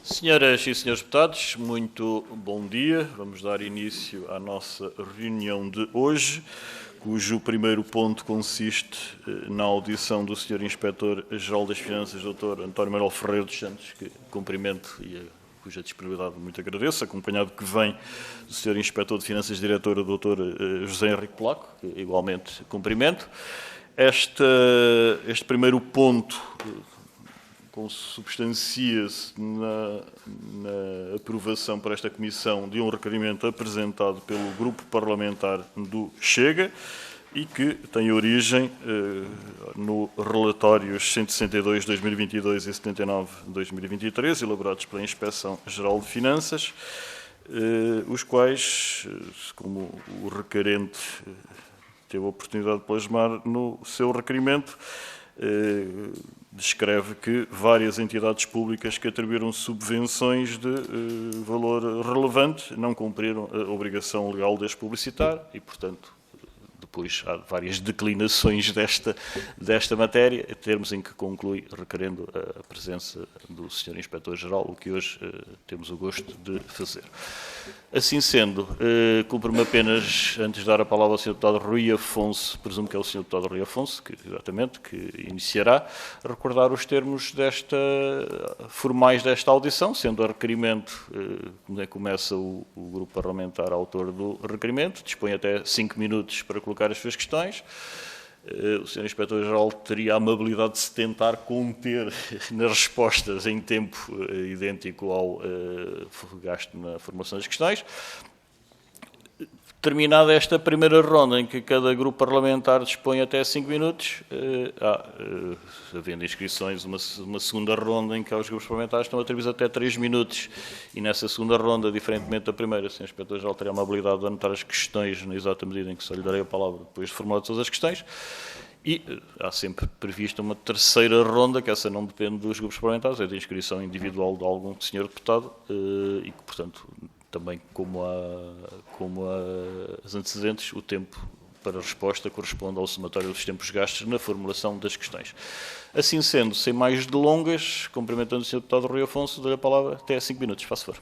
Senhoras e senhores deputados, muito bom dia. Vamos dar início à nossa reunião de hoje, cujo primeiro ponto consiste na audição do Sr. Inspetor-Geral das Finanças, Dr. António Manuel Ferreira dos Santos, que cumprimento e cuja disponibilidade muito agradeço, acompanhado que vem do Sr. Inspetor de Finanças, Diretor, Dr. José Henrique Polaco, que igualmente cumprimento. Este primeiro ponto consubstancia-se na aprovação para esta Comissão de um requerimento apresentado pelo Grupo Parlamentar do Chega e que tem origem no relatórios 162/2022 e 79/2023, elaborados pela Inspeção-Geral de Finanças, os quais, como o requerente teve a oportunidade de plasmar no seu requerimento, descreve que várias entidades públicas que atribuíram subvenções de valor relevante não cumpriram a obrigação legal de as publicitar e, portanto, depois há várias declinações desta matéria, termos em que conclui requerendo a presença do Sr. Inspetor-Geral, o que hoje temos o gosto de fazer. Assim sendo, cumpre-me apenas, antes de dar a palavra ao Sr. Deputado Rui Afonso, presumo que é o Sr. Deputado Rui Afonso, que iniciará, recordar os termos formais desta audição, sendo a requerimento, começa o grupo parlamentar autor do requerimento, dispõe até 5 minutos para colocar as suas questões. O Sr. Inspetor-Geral teria a amabilidade de se tentar conter nas respostas em tempo idêntico ao gasto na formulação das questões. Terminada esta primeira ronda, em que cada grupo parlamentar dispõe até 5 minutos, havendo inscrições, uma segunda ronda em que os grupos parlamentares estão atribuídos até 3 minutos. E nessa segunda ronda, diferentemente da primeira, o Sr. Inspetor-Geral teria a amabilidade de anotar as questões na exata medida em que só lhe darei a palavra depois de formular todas as questões. E há sempre prevista uma terceira ronda, que essa não depende dos grupos parlamentares, é de inscrição individual de algum senhor deputado e que, portanto, também como as antecedentes, o tempo para resposta corresponde ao somatório dos tempos gastos na formulação das questões. Assim sendo, sem mais delongas, cumprimentando o Sr. Deputado Rui Afonso, dou-lhe a palavra até 5 minutos, faça favor.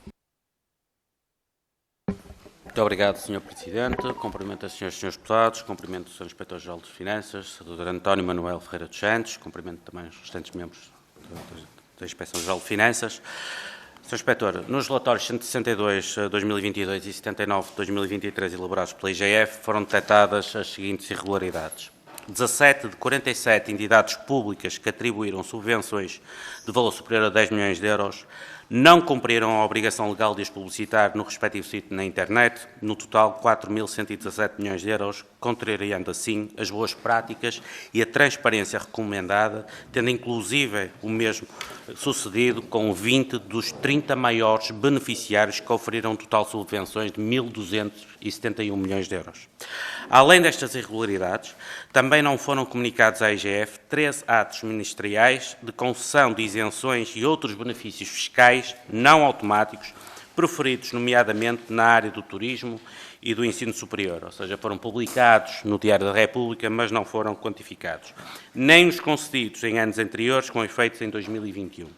Muito obrigado, Sr. Presidente. Cumprimento as senhoras e senhores deputados, cumprimento o Sr. Inspetor-Geral das Finanças, o Dr. António Manuel Ferreira dos Santos, cumprimento também os restantes membros da Inspeção-Geral de Finanças. Sr. Inspetor, nos relatórios 162/2022 e 79/2023 elaborados pela IGF foram detectadas as seguintes irregularidades. 17 de 47 entidades públicas que atribuíram subvenções de valor superior a 10 milhões de euros não cumpriram a obrigação legal de as publicitar no respectivo sítio na internet, no total 4.117 milhões de euros, contrariando assim as boas práticas e a transparência recomendada, tendo inclusive o mesmo sucedido com 20 dos 30 maiores beneficiários que oferiram total subvenções de 1.271 milhões de euros. Além destas irregularidades, também não foram comunicados à IGF 13 atos ministeriais de concessão de isenções e outros benefícios fiscais não automáticos, proferidos nomeadamente na área do turismo e do ensino superior, ou seja, foram publicados no Diário da República, mas não foram quantificados, nem os concedidos em anos anteriores, com efeitos em 2021.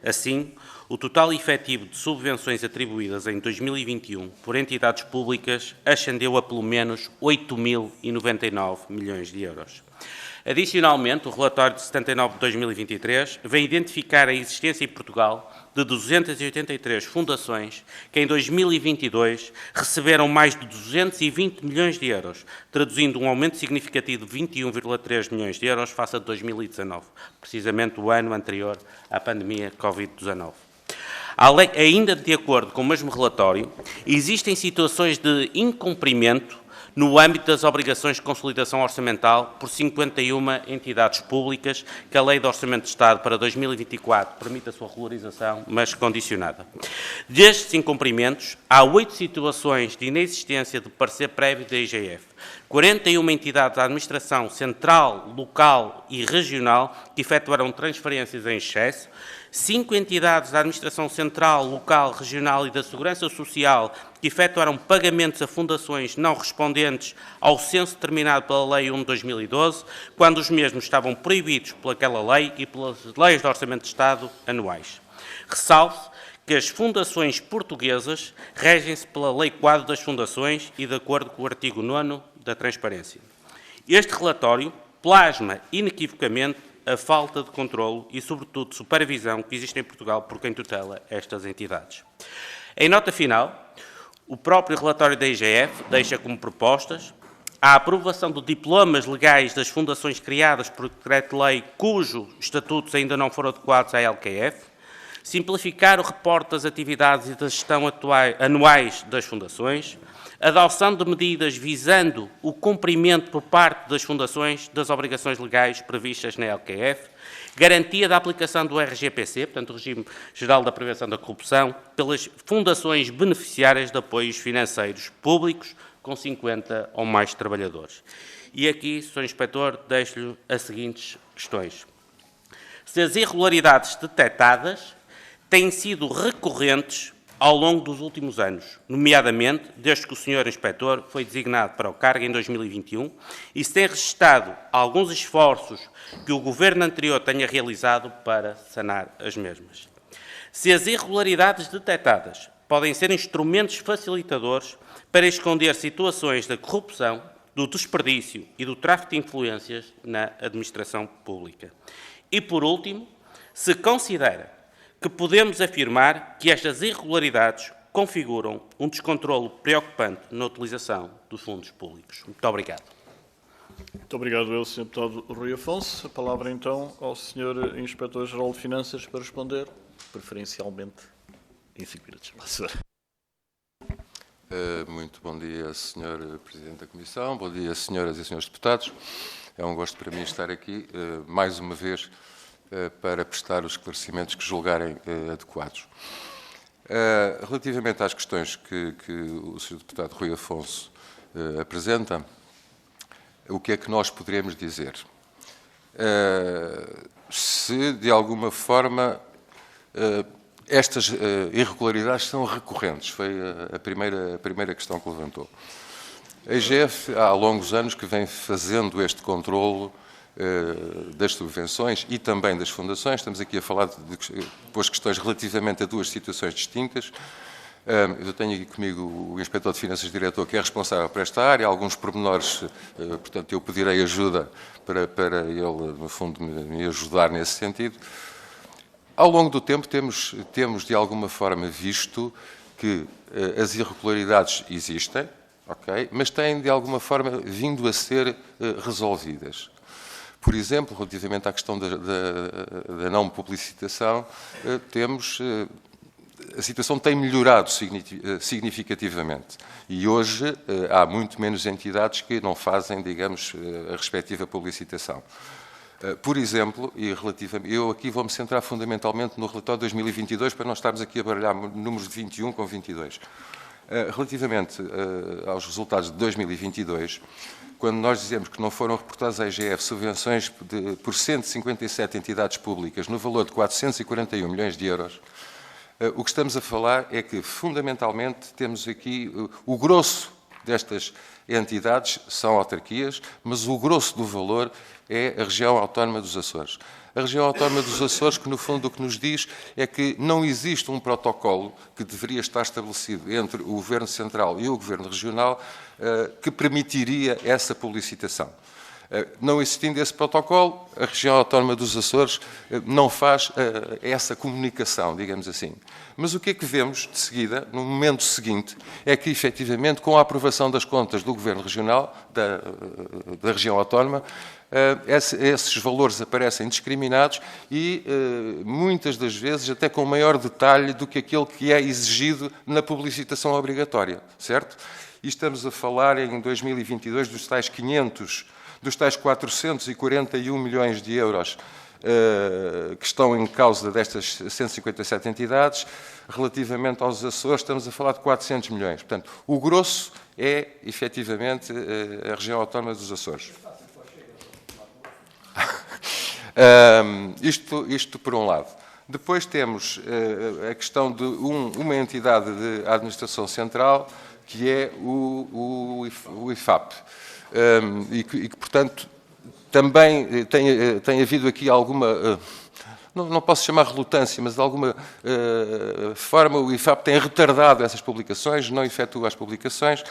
Assim, o total efetivo de subvenções atribuídas em 2021 por entidades públicas ascendeu a pelo menos 8.099 milhões de euros. Adicionalmente, o relatório de 79 de 2023 vem identificar a existência em Portugal de 283 fundações que em 2022 receberam mais de 220 milhões de euros, traduzindo um aumento significativo de 21,3 milhões de euros face a 2019, precisamente o ano anterior à pandemia Covid-19. Ainda de acordo com o mesmo relatório, existem situações de incumprimento no âmbito das obrigações de consolidação orçamental por 51 entidades públicas que a Lei de Orçamento de Estado para 2024 permite a sua regularização, mas condicionada. Destes incumprimentos, há 8 situações de inexistência de parecer prévio da IGF, 41 entidades da administração central, local e regional que efetuaram transferências em excesso, 5 entidades da administração central, local, regional e da segurança social que efetuaram pagamentos a fundações não respondentes ao censo determinado pela Lei 1 de 2012, quando os mesmos estavam proibidos pelaquela lei e pelas leis de Orçamento de Estado anuais. Ressalve que as fundações portuguesas regem-se pela Lei Quadro das Fundações e de acordo com o artigo 9º da Transparência. Este relatório plasma inequivocamente a falta de controlo e, sobretudo, de supervisão que existe em Portugal por quem tutela estas entidades. Em nota final, o próprio relatório da IGF deixa como propostas a aprovação de diplomas legais das fundações criadas por decreto-lei cujos estatutos ainda não foram adequados à LQF, simplificar o reporte das atividades e da gestão anuais das fundações, adoção de medidas visando o cumprimento por parte das fundações das obrigações legais previstas na LQF, garantia da aplicação do RGPC, portanto, o Regime Geral da Prevenção da Corrupção, pelas fundações beneficiárias de apoios financeiros públicos com 50 ou mais trabalhadores. E aqui, Sr. Inspetor, deixo-lhe as seguintes questões. Se as irregularidades detectadas têm sido recorrentes ao longo dos últimos anos, nomeadamente desde que o Sr. Inspetor foi designado para o cargo em 2021 e se tem registado alguns esforços que o Governo anterior tenha realizado para sanar as mesmas. Se as irregularidades detectadas podem ser instrumentos facilitadores para esconder situações da corrupção, do desperdício e do tráfico de influências na administração pública. E, por último, se considera que podemos afirmar que estas irregularidades configuram um descontrolo preocupante na utilização dos fundos públicos. Muito obrigado. Muito obrigado, Sr. Deputado Rui Afonso. A palavra, então, ao Sr. Inspetor-Geral de Finanças para responder, preferencialmente em 5 minutos. Muito bom dia, Sr. Presidente da Comissão. Bom dia, senhoras e senhores deputados. É um gosto para mim estar aqui, mais uma vez, para prestar os esclarecimentos que julgarem adequados. Relativamente às questões que o Sr. Deputado Rui Afonso apresenta, o que é que nós poderemos dizer? Se, de alguma forma, estas irregularidades são recorrentes, foi a primeira questão que levantou. A IGF, há longos anos que vem fazendo este controlo das subvenções e também das fundações. Estamos aqui a falar de questões relativamente a duas situações distintas. Eu tenho aqui comigo o Inspetor de Finanças Diretor, que é responsável por esta área. Alguns pormenores, portanto, eu pedirei ajuda para ele, no fundo, me ajudar nesse sentido. Ao longo do tempo temos de alguma forma visto que as irregularidades existem, okay, mas têm de alguma forma vindo a ser resolvidas. Por exemplo, relativamente à questão da não publicitação, a situação tem melhorado significativamente e hoje há muito menos entidades que não fazem, digamos, a respectiva publicitação. Por exemplo, eu aqui vou-me centrar fundamentalmente no relatório de 2022 para não estarmos aqui a baralhar números de 21 com 22. Relativamente aos resultados de 2022, quando nós dizemos que não foram reportadas à IGF subvenções por 157 entidades públicas no valor de 441 milhões de euros, o que estamos a falar é que, fundamentalmente, temos aqui o grosso destas entidades, são autarquias, mas o grosso do valor é a região autónoma dos Açores. A região autónoma dos Açores, que no fundo o que nos diz é que não existe um protocolo que deveria estar estabelecido entre o Governo Central e o Governo Regional que permitiria essa publicitação. Não existindo esse protocolo, a região autónoma dos Açores não faz essa comunicação, digamos assim. Mas o que é que vemos de seguida, no momento seguinte, é que, efetivamente, com a aprovação das contas do Governo Regional, da região autónoma, esses valores aparecem discriminados e, muitas das vezes, até com maior detalhe do que aquele que é exigido na publicitação obrigatória, certo? E estamos a falar, em 2022, dos tais 441 milhões de euros que estão em causa destas 157 entidades. Relativamente aos Açores, estamos a falar de 400 milhões. Portanto, o grosso é, efetivamente, a região autónoma dos Açores. Isto por um lado. Depois temos a questão de uma entidade de administração central, que é o IFAP. E que, portanto, também tem havido aqui alguma, não posso chamar relutância, mas de alguma forma o IFAP tem retardado essas publicações, não efetua as publicações,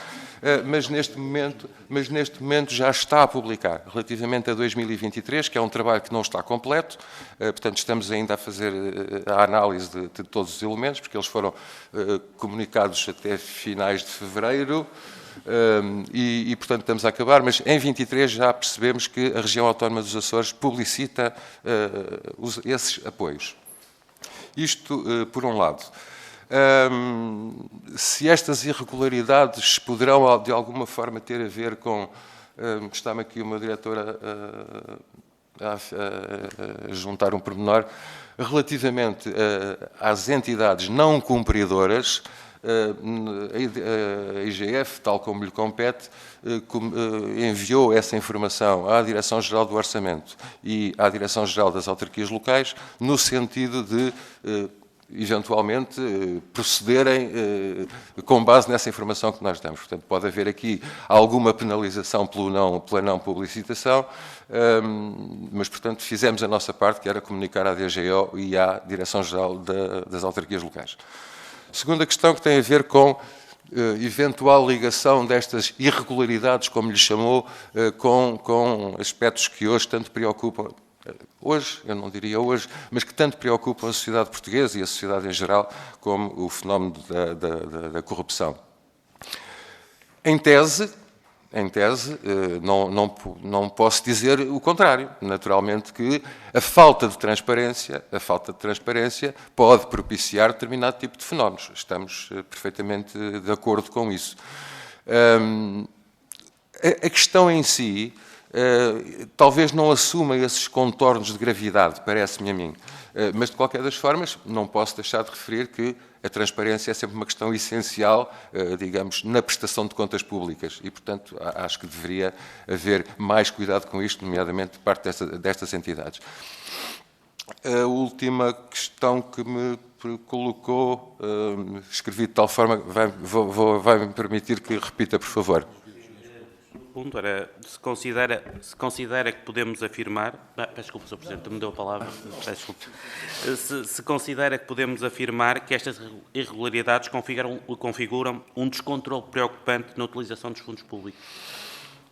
mas neste momento já está a publicar, relativamente a 2023, que é um trabalho que não está completo, portanto estamos ainda a fazer a análise de todos os elementos, porque eles foram comunicados até finais de fevereiro, e, portanto, estamos a acabar, mas em 23 já percebemos que a região autónoma dos Açores publicita esses apoios. Isto por um lado. Se estas irregularidades poderão, de alguma forma, ter a ver com... Está-me aqui uma diretora a juntar um pormenor. Relativamente às entidades não cumpridoras, a IGF, tal como lhe compete, enviou essa informação à Direção-Geral do Orçamento e à Direção-Geral das Autarquias Locais, no sentido de, eventualmente, procederem com base nessa informação que nós damos. Portanto, pode haver aqui alguma penalização pela não publicitação, mas, portanto, fizemos a nossa parte, que era comunicar à DGO e à Direção-Geral das Autarquias Locais. Segunda questão, que tem a ver com eventual ligação destas irregularidades, como lhe chamou, com aspectos que hoje tanto preocupam, hoje, eu não diria hoje, mas que tanto preocupam a sociedade portuguesa e a sociedade em geral, como o fenómeno da corrupção. Em tese, não posso dizer o contrário. Naturalmente que a falta de transparência pode propiciar determinado tipo de fenómenos. Estamos perfeitamente de acordo com isso. A questão em si talvez não assuma esses contornos de gravidade, parece-me a mim. Mas, de qualquer das formas, não posso deixar de referir que a transparência é sempre uma questão essencial, digamos, na prestação de contas públicas e, portanto, acho que deveria haver mais cuidado com isto, nomeadamente de parte destas entidades. A última questão que me colocou, escrevi de tal forma, vai-me permitir que repita, por favor. O ponto era, se considera que podemos afirmar... Peço desculpa, Sr. Presidente, me deu a palavra. Peço desculpa. Se considera que podemos afirmar que estas irregularidades configuram um descontrole preocupante na utilização dos fundos públicos,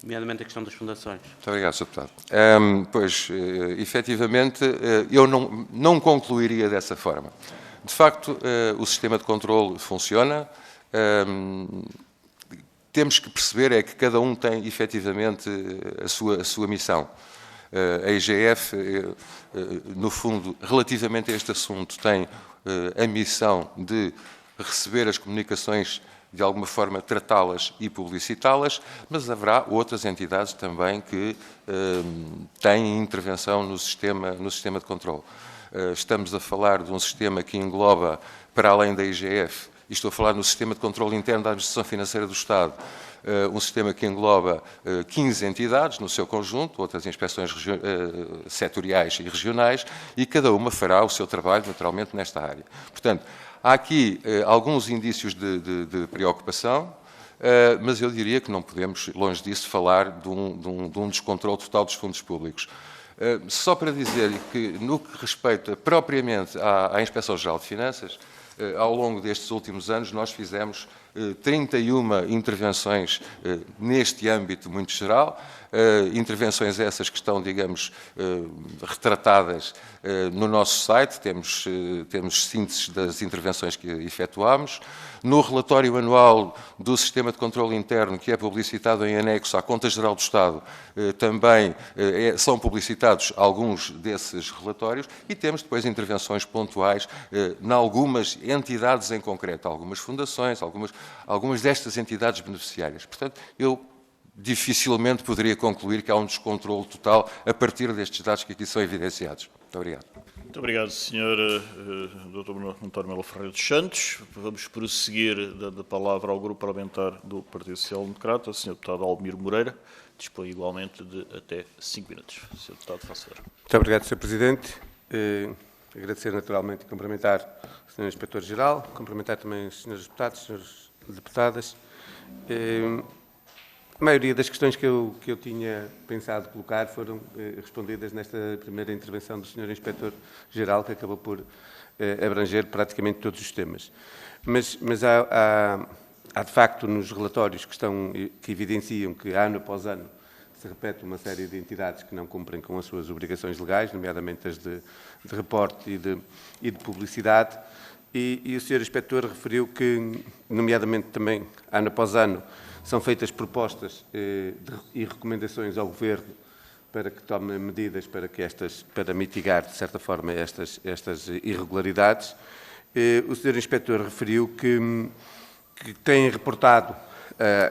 nomeadamente a questão das fundações. Muito obrigado, Sr. Deputado. Pois, efetivamente, eu não concluiria dessa forma. De facto, o sistema de controle funciona. Temos que perceber é que cada um tem, efetivamente, a sua missão. A IGF, no fundo, relativamente a este assunto, tem a missão de receber as comunicações, de alguma forma tratá-las e publicitá-las, mas haverá outras entidades também que têm intervenção no sistema de controle. Estamos a falar de um sistema que engloba, para além da IGF, e estou a falar no sistema de controle interno da Administração Financeira do Estado, um sistema que engloba 15 entidades no seu conjunto, outras inspeções setoriais e regionais, e cada uma fará o seu trabalho, naturalmente, nesta área. Portanto, há aqui alguns indícios de preocupação, mas eu diria que não podemos, longe disso, falar de um descontrole total dos fundos públicos. Só para dizer que, no que respeita propriamente à Inspeção-Geral de Finanças, ao longo destes últimos anos, nós fizemos 31 intervenções neste âmbito muito geral, intervenções essas que estão, digamos, retratadas no nosso site, temos sínteses das intervenções que efetuámos. No relatório anual do Sistema de Controle Interno, que é publicitado em anexo à Conta Geral do Estado, também são publicitados alguns desses relatórios e temos depois intervenções pontuais em algumas entidades em concreto, algumas fundações, algumas destas entidades beneficiárias. Portanto, eu dificilmente poderia concluir que há um descontrole total a partir destes dados que aqui são evidenciados. Muito obrigado. Muito obrigado, Sr. Dr. António Melo Ferreira dos Santos. Vamos prosseguir da palavra ao Grupo Parlamentar do Partido Social Democrata, o Sr. Deputado Almir Moreira. Dispõe igualmente de até 5 minutos. Sr. Deputado, faça favor. Muito obrigado, Sr. Presidente. Agradecer naturalmente e cumprimentar o Sr. Inspetor-Geral, cumprimentar também os Srs. Deputados, Sras. Deputadas. A maioria das questões que eu tinha pensado colocar foram respondidas nesta primeira intervenção do Sr. Inspetor-Geral, que acabou por abranger praticamente todos os temas. Mas há de facto nos relatórios que evidenciam que ano após ano se repete uma série de entidades que não cumprem com as suas obrigações legais, nomeadamente as de reporte e de publicidade, e o Sr. Inspetor referiu que, nomeadamente também, ano após ano, são feitas propostas e recomendações ao Governo para que tome medidas para mitigar, de certa forma, estas irregularidades. O Sr. Inspetor referiu que têm reportado,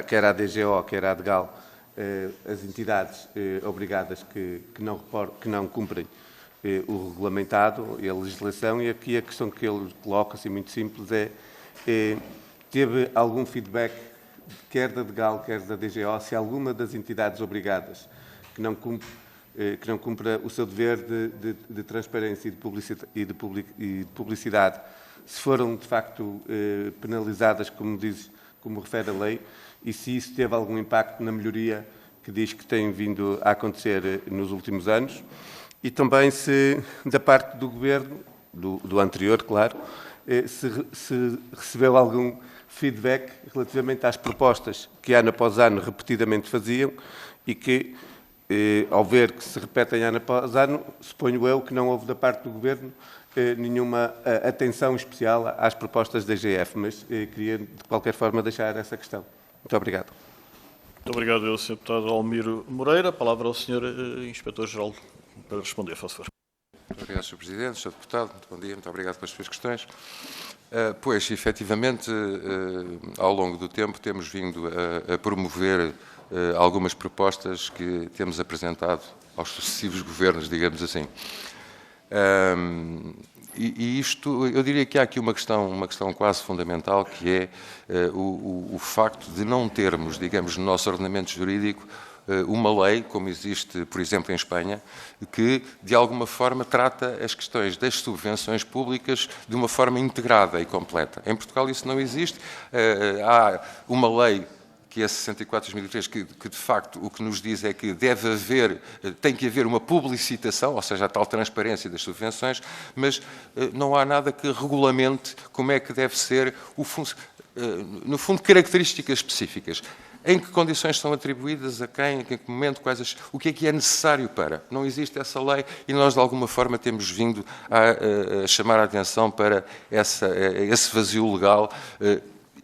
quer à DGO, quer à DGAL, as entidades obrigadas que não cumprem o regulamentado e a legislação, e aqui a questão que ele coloca, assim muito simples, teve algum feedback, quer da DGAL, quer da DGO, se alguma das entidades obrigadas que não cumpra o seu dever de transparência e de publicidade, se foram, de facto, penalizadas, como refere a lei, e se isso teve algum impacto na melhoria que diz que tem vindo a acontecer nos últimos anos, e também se, da parte do Governo, do anterior, claro, se recebeu algum feedback relativamente às propostas que ano após ano repetidamente faziam e que, ao ver que se repetem ano após ano, suponho eu que não houve da parte do Governo nenhuma atenção especial às propostas da IGF, mas queria, de qualquer forma, deixar essa questão. Muito obrigado. Muito obrigado, Sr. Deputado Almiro Moreira. A palavra ao Sr. Inspetor-Geral para responder, faz favor. Muito obrigado, Sr. Presidente, Sr. Deputado. Muito bom dia, muito obrigado pelas suas questões. Pois, efetivamente, ao longo do tempo temos vindo a promover algumas propostas que temos apresentado aos sucessivos governos, digamos assim. E isto, eu diria que há aqui uma questão quase fundamental, que é o facto de não termos, digamos, no nosso ordenamento jurídico, uma lei, como existe, por exemplo, em Espanha, que, de alguma forma, trata as questões das subvenções públicas de uma forma integrada e completa. Em Portugal isso não existe. Há uma lei, que é 64/2003, que de facto o que nos diz é que tem que haver uma publicitação, ou seja, a tal transparência das subvenções, mas não há nada que regulamente como é que deve ser, no fundo, características específicas. Em que condições são atribuídas a quem, em que momento, o que é necessário para. Não existe essa lei e nós, de alguma forma, temos vindo a chamar a atenção para esse vazio legal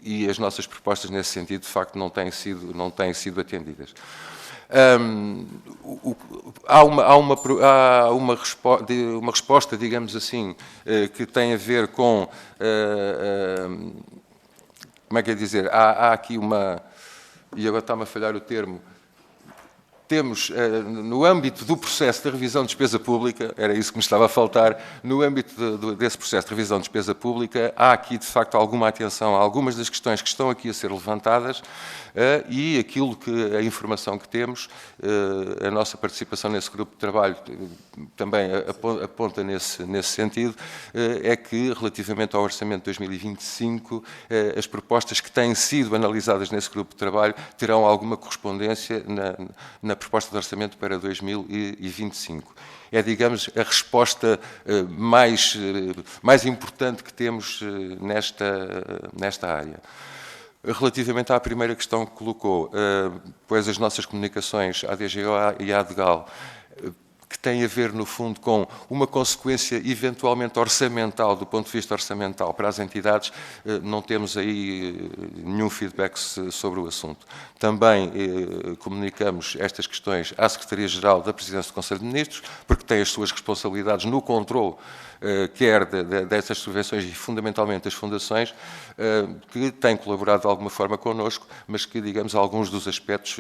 e as nossas propostas, nesse sentido, de facto, não têm sido atendidas. Há uma resposta, digamos assim, que tem a ver com... como é que é dizer? Há aqui uma... E agora está-me a falhar o termo. Temos, no âmbito do processo de revisão de despesa pública, era isso que me estava a faltar, no âmbito desse processo de revisão de despesa pública, há aqui, de facto, alguma atenção a algumas das questões que estão aqui a ser levantadas e a informação que temos, a nossa participação nesse grupo de trabalho também aponta nesse sentido, é que, relativamente ao Orçamento de 2025, as propostas que têm sido analisadas nesse grupo de trabalho terão alguma correspondência na proposta de orçamento para 2025. É, digamos, a resposta mais importante que temos nesta área. Relativamente à primeira questão que colocou, pois as nossas comunicações à DGO e à DGAL, que tem a ver, no fundo, com uma consequência eventualmente orçamental, do ponto de vista orçamental, para as entidades, não temos aí nenhum feedback sobre o assunto. Também comunicamos estas questões à Secretaria-Geral da Presidência do Conselho de Ministros, porque tem as suas responsabilidades no controle, quer dessas subvenções e, fundamentalmente, das fundações, que têm colaborado de alguma forma connosco, mas que, digamos, alguns dos aspectos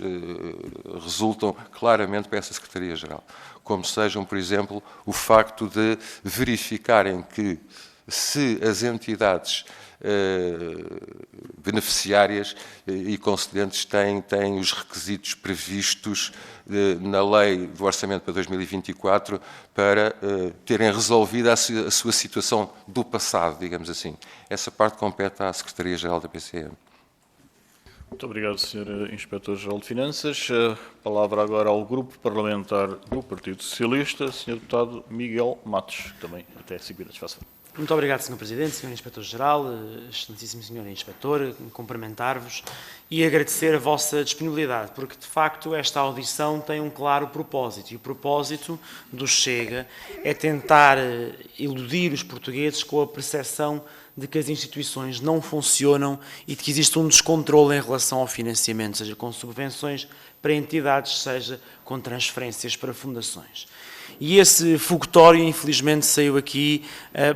resultam claramente para essa Secretaria-Geral. Como sejam, por exemplo, o facto de verificarem que, se as entidades beneficiárias e concedentes têm os requisitos previstos na lei do Orçamento para 2024 para terem resolvido a sua situação do passado, digamos assim. Essa parte compete à Secretaria-Geral da PCM. Muito obrigado, Sr. Inspetor-Geral de Finanças. A palavra agora ao Grupo Parlamentar do Partido Socialista, Sr. Deputado Miguel Matos. Também até 5 minutos, faça. Muito obrigado, Sr. Presidente, Sr. Inspetor-Geral, Excelentíssimo Sr. Inspetor, cumprimentar-vos e agradecer a vossa disponibilidade, porque, de facto, esta audição tem um claro propósito, e o propósito do Chega é tentar iludir os portugueses com a percepção de que as instituições não funcionam e de que existe um descontrole em relação ao financiamento, seja com subvenções para entidades, seja com transferências para fundações. E esse fogotório, infelizmente, saiu aqui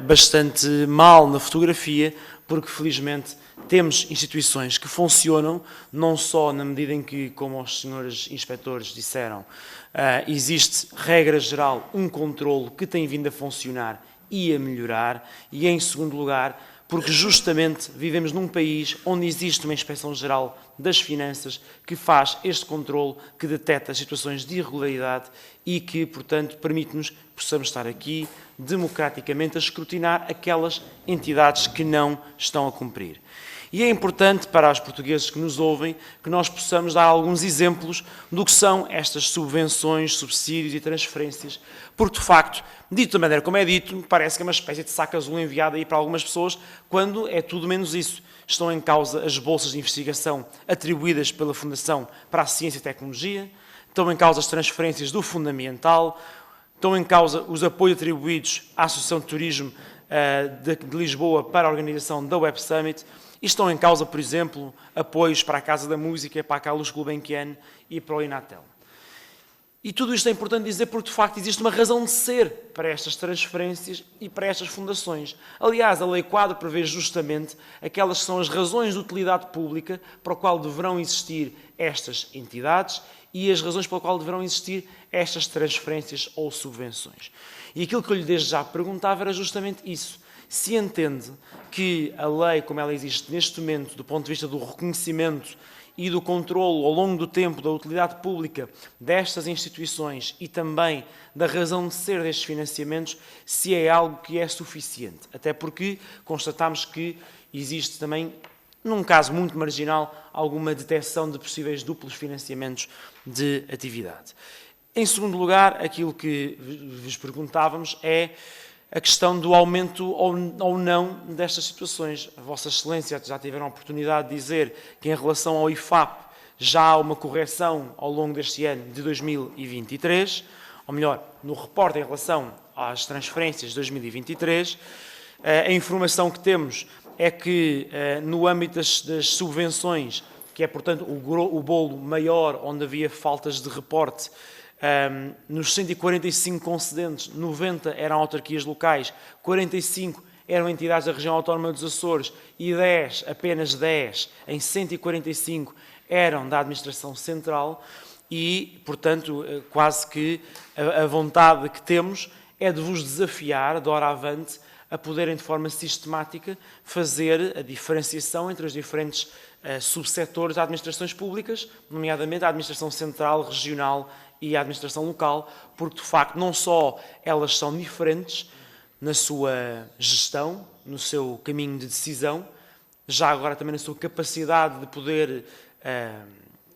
bastante mal na fotografia, porque, felizmente, temos instituições que funcionam, não só na medida em que, como os senhores inspectores disseram, existe, regra geral, um controle que tem vindo a funcionar e a melhorar, e, em segundo lugar, porque justamente vivemos num país onde existe uma Inspeção-Geral das Finanças que faz este controle, que detecta as situações de irregularidade e que, portanto, permite-nos que possamos estar aqui democraticamente a escrutinar aquelas entidades que não estão a cumprir. E é importante para os portugueses que nos ouvem que nós possamos dar alguns exemplos do que são estas subvenções, subsídios e transferências, porque, de facto, dito da maneira como é dito, me parece que é uma espécie de saco azul enviado aí para algumas pessoas, quando é tudo menos isso. Estão em causa as bolsas de investigação atribuídas pela Fundação para a Ciência e Tecnologia, estão em causa as transferências do Fundamental, estão em causa os apoios atribuídos à Associação de Turismo de Lisboa para a organização da Web Summit, e estão em causa, por exemplo, apoios para a Casa da Música, para a Carlos Gulbenkian e para o Inatel. E tudo isto é importante dizer porque, de facto, existe uma razão de ser para estas transferências e para estas fundações. Aliás, a Lei Quadro prevê justamente aquelas que são as razões de utilidade pública para o qual deverão existir estas entidades e as razões pela qual deverão existir estas transferências ou subvenções. E aquilo que eu lhe desde já perguntava era justamente isso. Se entende que a lei, como ela existe neste momento, do ponto de vista do reconhecimento e do controlo ao longo do tempo da utilidade pública destas instituições e também da razão de ser destes financiamentos, se é algo que é suficiente. Até porque constatamos que existe também, num caso muito marginal, alguma detecção de possíveis duplos financiamentos de atividade. Em segundo lugar, aquilo que vos perguntávamos é a questão do aumento ou não destas situações. A Vossa Excelência já tiveram a oportunidade de dizer que, em relação ao IFAP, já há uma correção ao longo deste ano de 2023, ou melhor, no reporte em relação às transferências de 2023. A informação que temos é que, no âmbito das subvenções, que é, portanto, o bolo maior, onde havia faltas de reporte, nos 145 concedentes, 90 eram autarquias locais, 45 eram entidades da região autónoma dos Açores e 10, apenas 10, em 145 eram da administração central e, portanto, quase que a vontade que temos é de vos desafiar, de hora avante, a poderem, de forma sistemática, fazer a diferenciação entre os diferentes subsetores de administrações públicas, nomeadamente a administração central, regional e a administração local, porque, de facto, não só elas são diferentes na sua gestão, no seu caminho de decisão, já agora também na sua capacidade de poder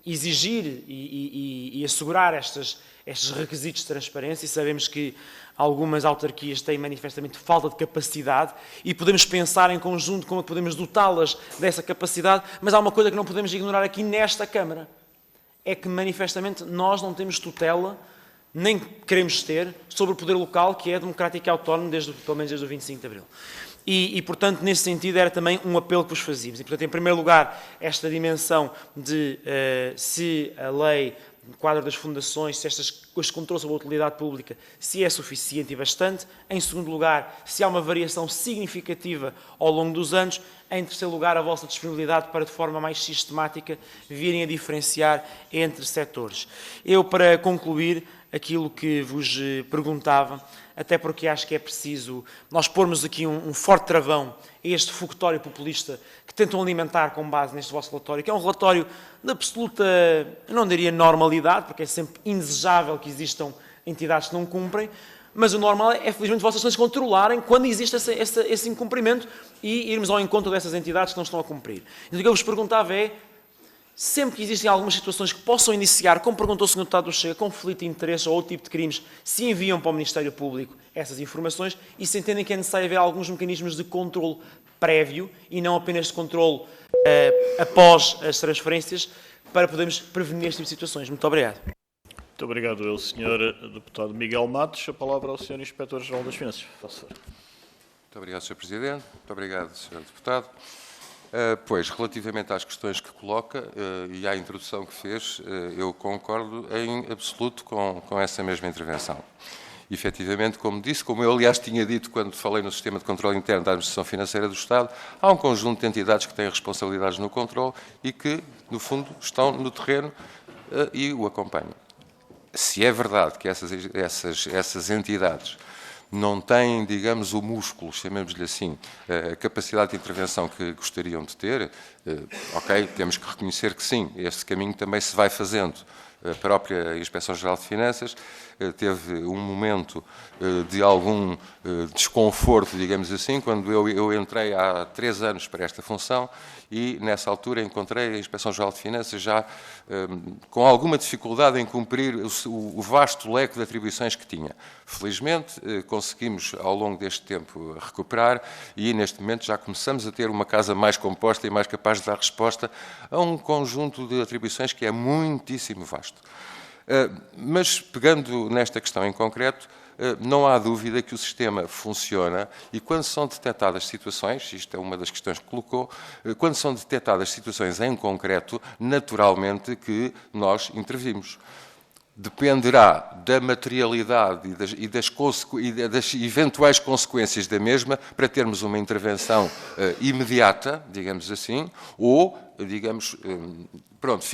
exigir e assegurar estes requisitos de transparência, e sabemos que algumas autarquias têm manifestamente falta de capacidade e podemos pensar em conjunto como podemos dotá-las dessa capacidade, mas há uma coisa que não podemos ignorar aqui nesta Câmara, é que manifestamente nós não temos tutela, nem queremos ter, sobre o poder local, que é democrático e autónomo, pelo menos desde o 25 de Abril. E, portanto, nesse sentido, era também um apelo que vos fazíamos. E, portanto, em primeiro lugar, esta dimensão de se a lei, o quadro das fundações, se este controle sobre a utilidade pública, se é suficiente e bastante. Em segundo lugar, se há uma variação significativa ao longo dos anos. Em terceiro lugar, a vossa disponibilidade para, de forma mais sistemática, virem a diferenciar entre setores. Eu, para concluir aquilo que vos perguntava, até porque acho que é preciso nós pormos aqui um forte travão a este fogotório populista que tentam alimentar com base neste vosso relatório, que é um relatório de absoluta, eu não diria normalidade, porque é sempre indesejável que existam entidades que não cumprem, mas o normal é, felizmente, vossas ações controlarem quando existe esse incumprimento e irmos ao encontro dessas entidades que não estão a cumprir. Então, o que eu vos perguntava é sempre que existem algumas situações que possam iniciar, como perguntou o Sr. Deputado do Chega, conflito de interesses ou outro tipo de crimes, se enviam para o Ministério Público essas informações e se entendem que é necessário haver alguns mecanismos de controle prévio e não apenas de controle após as transferências, para podermos prevenir este tipo de situações. Muito obrigado. Muito obrigado, eu, Sr. Deputado Miguel Matos. A palavra ao Sr. Inspetor-Geral das Finanças. Faço favor. Muito obrigado, Sr. Presidente. Muito obrigado, Sr. Deputado. Pois, relativamente às questões que coloca e à introdução que fez, eu concordo em absoluto com essa mesma intervenção. Efetivamente, como disse, como eu aliás tinha dito quando falei no sistema de controle interno da Administração Financeira do Estado, há um conjunto de entidades que têm responsabilidades no controle e que, no fundo, estão no terreno e o acompanham. Se é verdade que essas entidades não têm, digamos, o músculo, chamemos-lhe assim, a capacidade de intervenção que gostariam de ter, ok, temos que reconhecer que sim, este caminho também se vai fazendo. A própria Inspeção-Geral de Finanças teve um momento de algum desconforto, digamos assim, quando eu entrei há 3 anos para esta função e, nessa altura, encontrei a Inspeção-Geral de Finanças já com alguma dificuldade em cumprir o vasto leque de atribuições que tinha. Felizmente, conseguimos, ao longo deste tempo, recuperar e, neste momento, já começamos a ter uma casa mais composta e mais capaz de dar resposta a um conjunto de atribuições que é muitíssimo vasto. Mas, pegando nesta questão em concreto, não há dúvida que o sistema funciona e quando são detectadas situações, isto é uma das questões que colocou, quando são detectadas situações em concreto, naturalmente que nós intervimos. Dependerá da materialidade e das eventuais consequências da mesma para termos uma intervenção imediata, digamos assim, ou, digamos, pronto,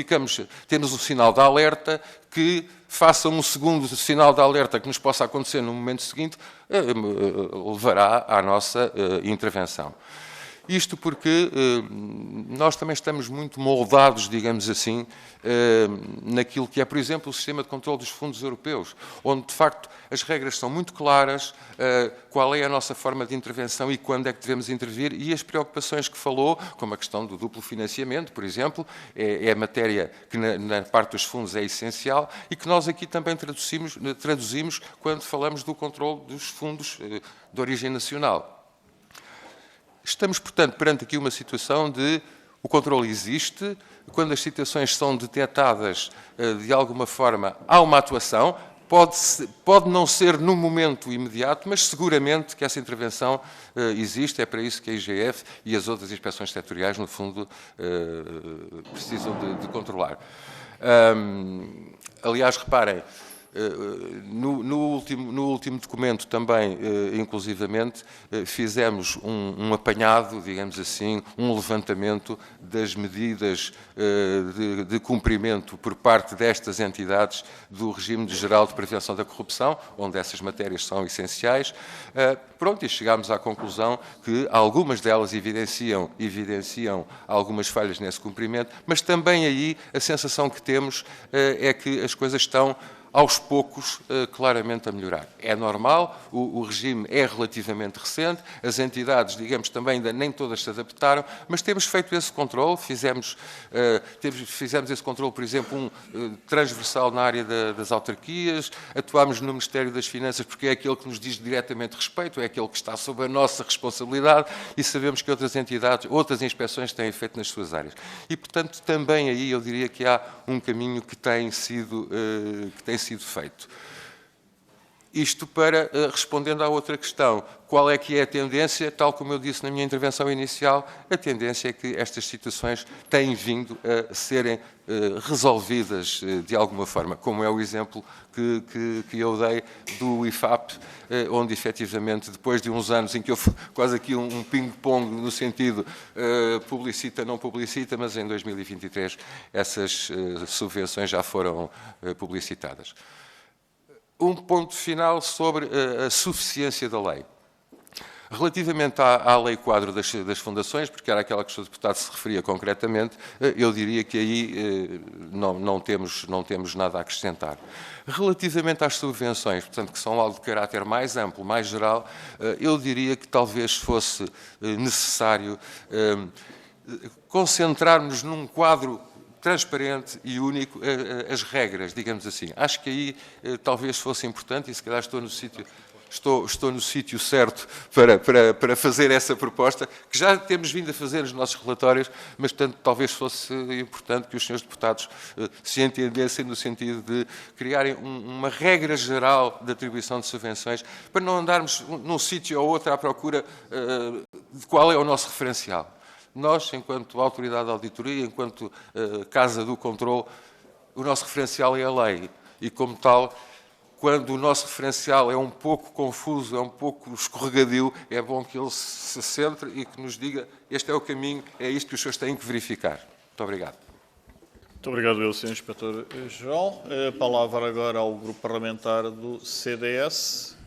temos um sinal de alerta que faça um segundo sinal de alerta que nos possa acontecer no momento seguinte, levará à nossa intervenção. Isto porque nós também estamos muito moldados, digamos assim, naquilo que é, por exemplo, o sistema de controle dos fundos europeus, onde, de facto, as regras são muito claras, qual é a nossa forma de intervenção e quando é que devemos intervir, e as preocupações que falou, como a questão do duplo financiamento, por exemplo, é matéria que na parte dos fundos é essencial e que nós aqui também traduzimos quando falamos do controle dos fundos de origem nacional. Estamos, portanto, perante aqui uma situação de o controle existe, quando as situações são detectadas de alguma forma, há uma atuação, pode não ser no momento imediato, mas seguramente que essa intervenção existe, é para isso que a IGF e as outras inspeções setoriais, no fundo, precisam de controlar. Aliás, reparem, no último documento também, inclusivamente, fizemos um apanhado, digamos assim, um levantamento das medidas de cumprimento por parte destas entidades do regime geral de prevenção da corrupção, onde essas matérias são essenciais. Pronto, e chegámos à conclusão que algumas delas evidenciam algumas falhas nesse cumprimento, mas também aí a sensação que temos é que as coisas estão aos poucos, claramente a melhorar. É normal, o regime é relativamente recente, as entidades, digamos, também ainda nem todas se adaptaram, mas temos feito esse controle, fizemos esse controle, por exemplo, transversal na área das autarquias, atuámos no Ministério das Finanças porque é aquele que nos diz diretamente respeito, é aquele que está sob a nossa responsabilidade e sabemos que outras entidades, outras inspeções têm feito nas suas áreas. E, portanto, também aí eu diria que há um caminho que tem sido feito. Isto para, respondendo à outra questão, qual é que é a tendência? Tal como eu disse na minha intervenção inicial, a tendência é que estas situações têm vindo a serem resolvidas de alguma forma, como é o exemplo que eu dei do IFAP, onde efetivamente, depois de uns anos em que houve quase aqui um ping-pong no sentido publicita, não publicita, mas em 2023 essas subvenções já foram publicitadas. Um ponto final sobre a suficiência da lei. Relativamente à lei quadro das fundações, porque era aquela que o Sr. Deputado se referia concretamente, eu diria que aí não temos nada a acrescentar. Relativamente às subvenções, portanto, que são algo de caráter mais amplo, mais geral, eu diria que talvez fosse necessário concentrarmos num quadro transparente e único as regras, digamos assim. Acho que aí talvez fosse importante, e se calhar estou no sítio certo para fazer essa proposta, que já temos vindo a fazer nos nossos relatórios, mas, portanto, talvez fosse importante que os senhores deputados se entendessem no sentido de criarem uma regra geral de atribuição de subvenções, para não andarmos num sítio ou outro à procura de qual é o nosso referencial. Nós, enquanto autoridade de auditoria, enquanto casa do controle, o nosso referencial é a lei e, como tal, quando o nosso referencial é um pouco confuso, é um pouco escorregadio, é bom que ele se centre e que nos diga este é o caminho, é isto que os senhores têm que verificar. Muito obrigado. Muito obrigado, Sr. Inspetor-Geral. A palavra agora ao Grupo Parlamentar do CDS.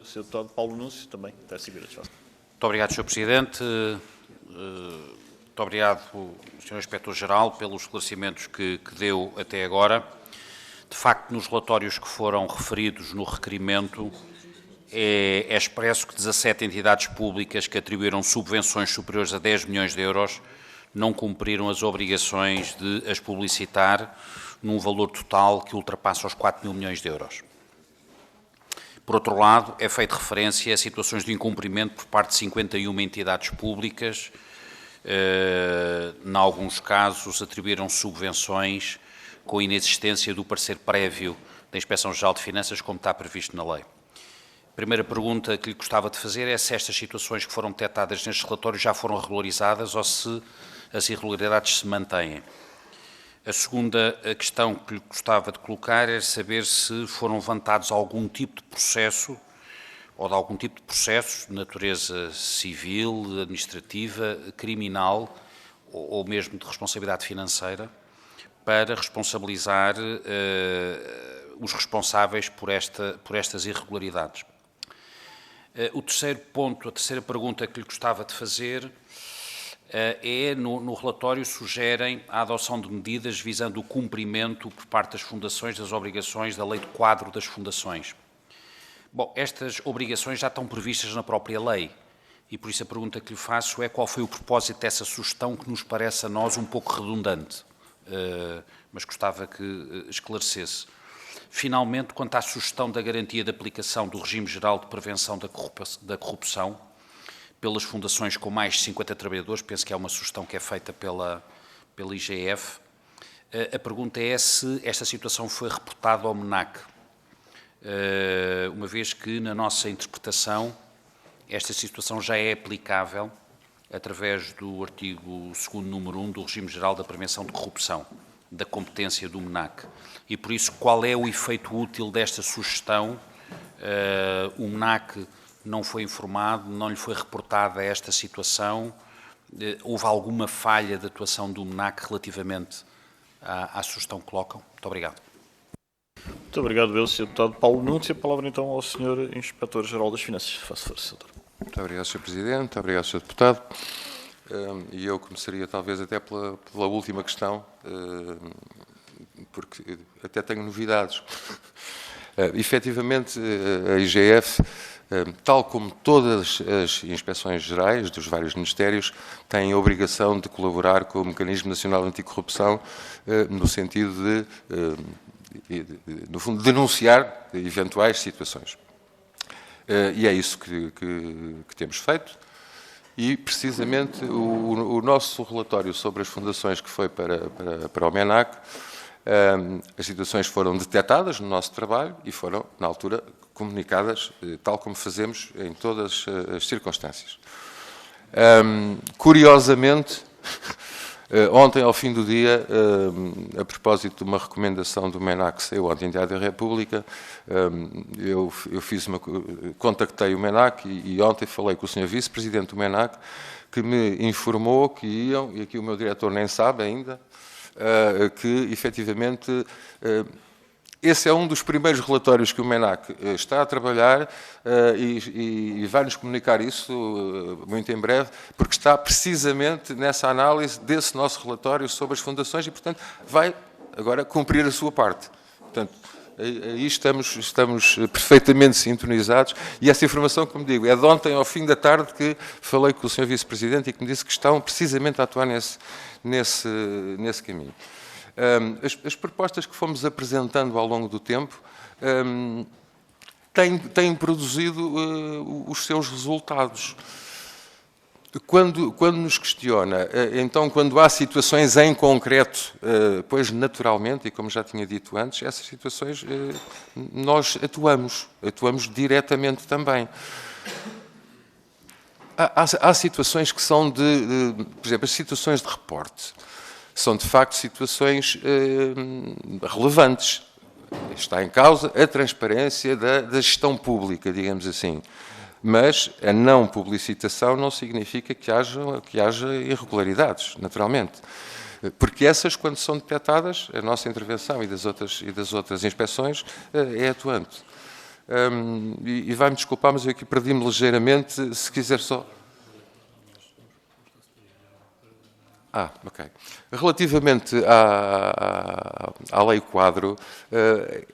Sr. Deputado Paulo Núncio, também. Até 5 minutos. Muito obrigado, Sr. Presidente. Muito obrigado, Sr. Inspetor-Geral, pelos esclarecimentos que deu até agora. De facto, nos relatórios que foram referidos no requerimento, é expresso que 17 entidades públicas que atribuíram subvenções superiores a 10 milhões de euros não cumpriram as obrigações de as publicitar num valor total que ultrapassa os 4 mil milhões de euros. Por outro lado, é feita referência a situações de incumprimento por parte de 51 entidades públicas. Em alguns casos, atribuíram subvenções com a inexistência do parecer prévio da Inspeção-Geral de Finanças, como está previsto na lei. A primeira pergunta que lhe gostava de fazer é se estas situações que foram detectadas nestes relatórios já foram regularizadas ou se as irregularidades se mantêm. A segunda questão que lhe gostava de colocar é saber se foram levantados algum tipo de processo ou de algum tipo de processos de natureza civil, administrativa, criminal ou mesmo de responsabilidade financeira para responsabilizar os responsáveis por estas irregularidades. O terceiro ponto, a terceira pergunta que lhe gostava de fazer no relatório sugerem a adoção de medidas visando o cumprimento por parte das fundações das obrigações da Lei de Quadro das Fundações. Bom, estas obrigações já estão previstas na própria lei e por isso a pergunta que lhe faço é qual foi o propósito dessa sugestão que nos parece a nós um pouco redundante. Mas gostava que esclarecesse. Finalmente, quanto à sugestão da garantia de aplicação do regime geral de prevenção da corrupção pelas fundações com mais de 50 trabalhadores, penso que é uma sugestão que é feita pela IGF, a pergunta é se esta situação foi reportada ao MENAC, uma vez que, na nossa interpretação, esta situação já é aplicável através do artigo 2º, número 1 do Regime Geral da Prevenção de Corrupção, da competência do MENAC. E, por isso, qual é o efeito útil desta sugestão? O MENAC não foi informado, não lhe foi reportada esta situação? Houve alguma falha de atuação do MENAC relativamente à sugestão que colocam? Muito obrigado. Muito obrigado, Sr. Deputado Paulo Núncio. A palavra, então, ao Sr. Inspetor-Geral das Finanças. Faça força, Sr. Muito obrigado, Sr. Presidente. Muito obrigado, Sr. Deputado. E eu começaria, talvez, até pela última questão, porque até tenho novidades. Efetivamente, a IGF, tal como todas as inspeções gerais dos vários ministérios, tem a obrigação de colaborar com o Mecanismo Nacional Anticorrupção no sentido de, no fundo, denunciar eventuais situações. E é isso que temos feito. E, precisamente, o nosso relatório sobre as fundações que foi para o MENAC, as situações foram detectadas no nosso trabalho e foram, na altura, comunicadas, tal como fazemos em todas as circunstâncias. Curiosamente, ontem, ao fim do dia, a propósito de uma recomendação do MENAC que saiu ontem à da República, eu contactei o MENAC e ontem falei com o Sr. Vice-Presidente do MENAC, que me informou que iam, e aqui o meu diretor nem sabe ainda, que efetivamente esse é um dos primeiros relatórios que o MENAC está a trabalhar e vai-nos comunicar isso muito em breve, porque está precisamente nessa análise desse nosso relatório sobre as fundações e, portanto, vai agora cumprir a sua parte. Portanto, Aí estamos perfeitamente sintonizados e essa informação, como digo, é de ontem ao fim da tarde que falei com o Sr. Vice-Presidente e que me disse que estão precisamente a atuar nesse caminho. As propostas que fomos apresentando ao longo do tempo têm produzido os seus resultados. Quando nos questiona, então, quando há situações em concreto, pois naturalmente, e como já tinha dito antes, essas situações nós atuamos diretamente também. Há situações que são por exemplo, as situações de reporte, são de facto situações relevantes. Está em causa a transparência da gestão pública, digamos assim. Mas a não publicitação não significa que haja irregularidades, naturalmente. Porque essas, quando são detectadas, a nossa intervenção e das outras inspeções é atuante. E vai-me desculpar, mas eu aqui perdi-me ligeiramente, se quiser só... Ok. Relativamente à Lei Quadro,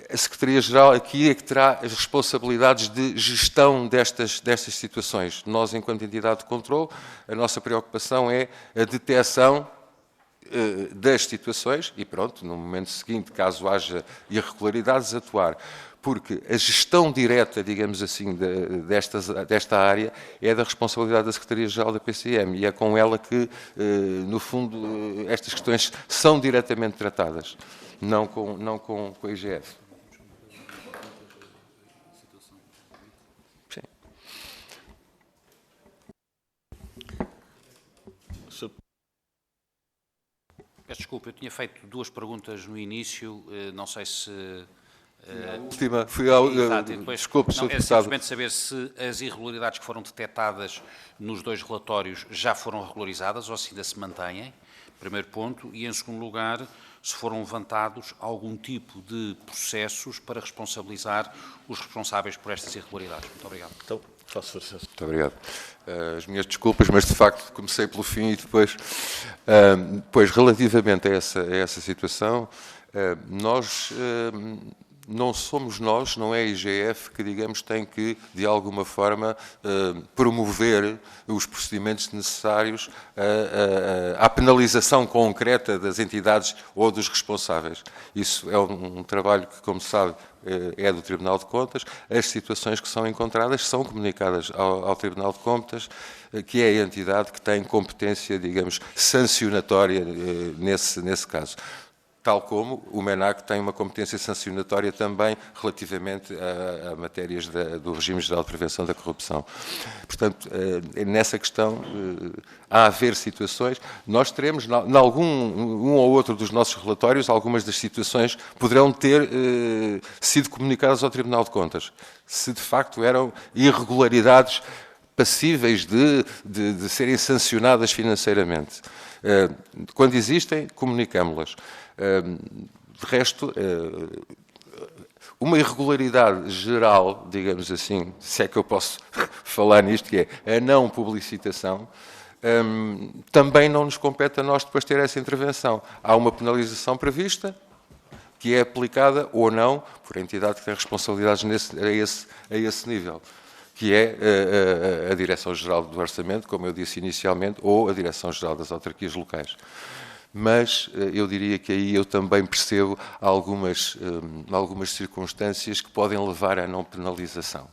a Secretaria-Geral aqui é que terá as responsabilidades de gestão destas situações. Nós, enquanto entidade de controle, a nossa preocupação é a detecção das situações e pronto, no momento seguinte, caso haja irregularidades, atuar. Porque a gestão direta, digamos assim, desta área é da responsabilidade da Secretaria-Geral da PCM e é com ela que, no fundo, estas questões são diretamente tratadas, não com a IGF. Sim. Peço desculpa, eu tinha feito duas perguntas no início, não sei se... A última, desculpe, Sr. Deputado. É simplesmente saber se as irregularidades que foram detectadas nos dois relatórios já foram regularizadas ou se ainda se mantêm, primeiro ponto, e em segundo lugar, se foram levantados algum tipo de processos para responsabilizar os responsáveis por estas irregularidades. Muito obrigado. Então, faço força. Muito obrigado. As minhas desculpas, mas de facto comecei pelo fim e depois, relativamente a essa situação, não somos nós, não é a IGF que, digamos, tem que, de alguma forma, promover os procedimentos necessários à penalização concreta das entidades ou dos responsáveis. Isso é um trabalho que, como sabe, é do Tribunal de Contas. As situações que são encontradas são comunicadas ao Tribunal de Contas, que é a entidade que tem competência, digamos, sancionatória nesse caso. Tal como o MENAC tem uma competência sancionatória também relativamente a matérias do Regime Geral de Prevenção da Corrupção. Portanto, nessa questão, há a haver situações, nós teremos, em um ou outro dos nossos relatórios, algumas das situações poderão ter sido comunicadas ao Tribunal de Contas, se de facto eram irregularidades passíveis de serem sancionadas financeiramente. Quando existem, comunicamos-las. De resto, uma irregularidade geral, digamos assim, se é que eu posso falar nisto, que é a não publicitação, também não nos compete a nós depois ter essa intervenção. Há uma penalização prevista, que é aplicada ou não por a entidade que tem responsabilidades a esse nível, que é a Direção-Geral do Orçamento, como eu disse inicialmente, ou a Direção-Geral das Autarquias Locais. Mas eu diria que aí eu também percebo algumas circunstâncias que podem levar à não penalização.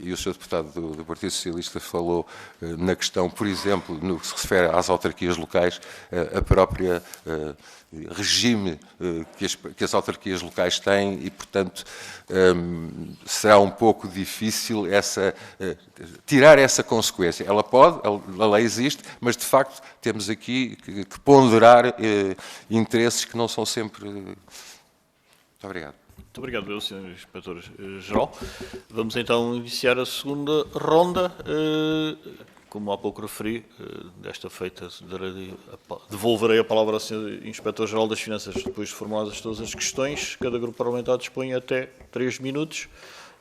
E o Sr. Deputado do Partido Socialista falou na questão, por exemplo, no que se refere às autarquias locais, a própria regime que as autarquias locais têm e, portanto, será um pouco difícil tirar essa consequência. Ela pode, a lei existe, mas, de facto, temos aqui que ponderar interesses que não são sempre... Muito obrigado. Muito obrigado, Sr. Inspetor-Geral. Vamos então iniciar a segunda ronda. Como há pouco referi, desta feita, devolverei a palavra ao Sr. Inspetor-Geral das Finanças depois de formuladas todas as questões. Cada grupo parlamentar dispõe até 3 minutos.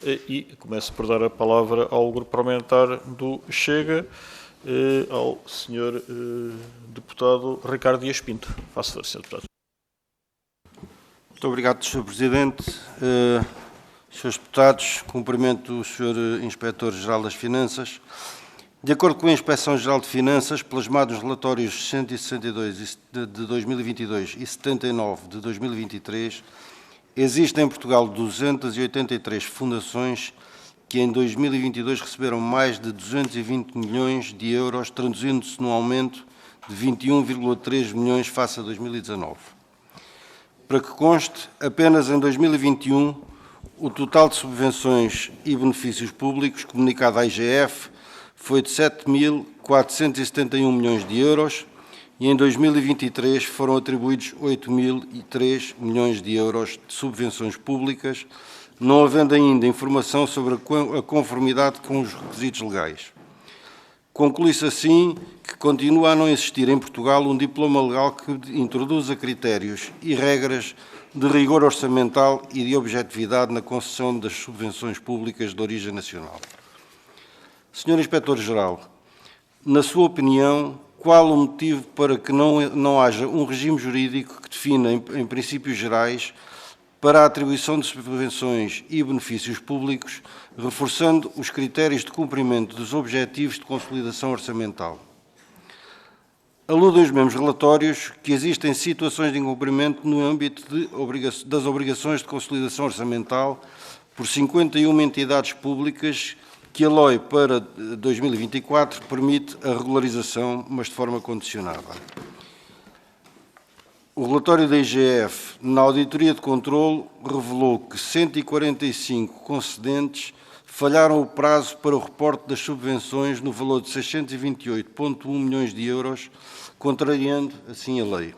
E começo por dar a palavra ao grupo parlamentar do Chega, ao Sr. Deputado Ricardo Dias Pinto. Faço favor, Sr. Deputado. Muito Muito obrigado, Sr. Presidente. Srs. Deputados, cumprimento o Sr. Inspetor-Geral das Finanças. De acordo com a Inspeção-Geral de Finanças, plasmado nos relatórios 162 de 2022 e 79 de 2023, existem em Portugal 283 fundações que em 2022 receberam mais de 220 milhões de euros, traduzindo-se num aumento de 21,3 milhões face a 2019. Para que conste, apenas em 2021, o total de subvenções e benefícios públicos comunicado à IGF foi de 7.471 milhões de euros e em 2023 foram atribuídos 8.003 milhões de euros de subvenções públicas, não havendo ainda informação sobre a conformidade com os requisitos legais. Conclui-se assim que continua a não existir em Portugal um diploma legal que introduza critérios e regras de rigor orçamental e de objetividade na concessão das subvenções públicas de origem nacional. Sr. Inspetor-Geral, na sua opinião, qual o motivo para que não haja um regime jurídico que defina, em princípios gerais, para a atribuição de subvenções e benefícios públicos, reforçando os critérios de cumprimento dos objetivos de consolidação orçamental? Aludem os mesmos relatórios que existem situações de incumprimento no âmbito das obrigações de consolidação orçamental por 51 entidades públicas que a LOI para 2024 permite a regularização, mas de forma condicionada. O relatório da IGF, na auditoria de controlo, revelou que 145 concedentes falharam o prazo para o reporte das subvenções no valor de 628,1 milhões de euros, contrariando assim a lei.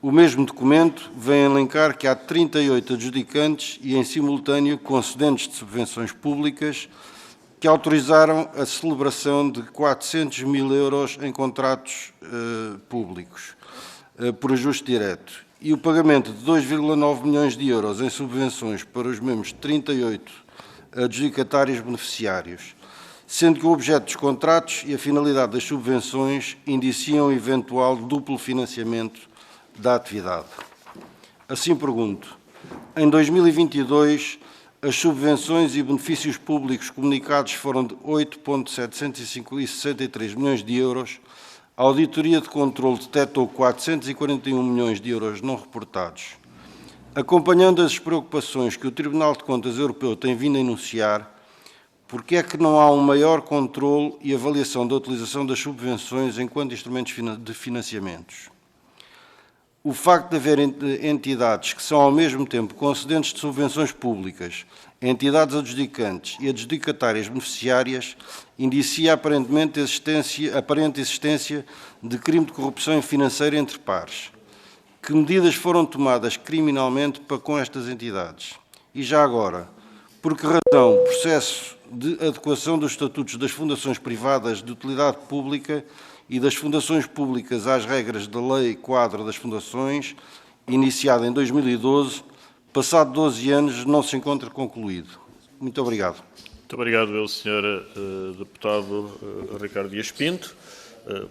O mesmo documento vem elencar que há 38 adjudicantes e, em simultâneo, concedentes de subvenções públicas que autorizaram a celebração de 400 mil euros em contratos públicos por ajuste direto e o pagamento de 2,9 milhões de euros em subvenções para os mesmos 38 adjudicatários beneficiários, sendo que o objeto dos contratos e a finalidade das subvenções indiciam o eventual duplo financiamento da atividade. Assim pergunto, em 2022, as subvenções e benefícios públicos comunicados foram de 8,763 milhões de euros, a auditoria de controlo detectou 441 milhões de euros não reportados. Acompanhando as preocupações que o Tribunal de Contas Europeu tem vindo a enunciar, por que é que não há um maior controle e avaliação da utilização das subvenções enquanto instrumentos de financiamentos? O facto de haver entidades que são ao mesmo tempo concedentes de subvenções públicas, entidades adjudicantes e adjudicatárias beneficiárias indicia aparente existência de crime de corrupção financeira entre pares. Que medidas foram tomadas criminalmente para com estas entidades? E já agora, por que razão o processo de adequação dos estatutos das fundações privadas de utilidade pública e das fundações públicas às regras da Lei Quadro das Fundações, iniciada em 2012, passado 12 anos, não se encontra concluído? Muito obrigado. Muito obrigado, Sr. Deputado Ricardo Dias Pinto.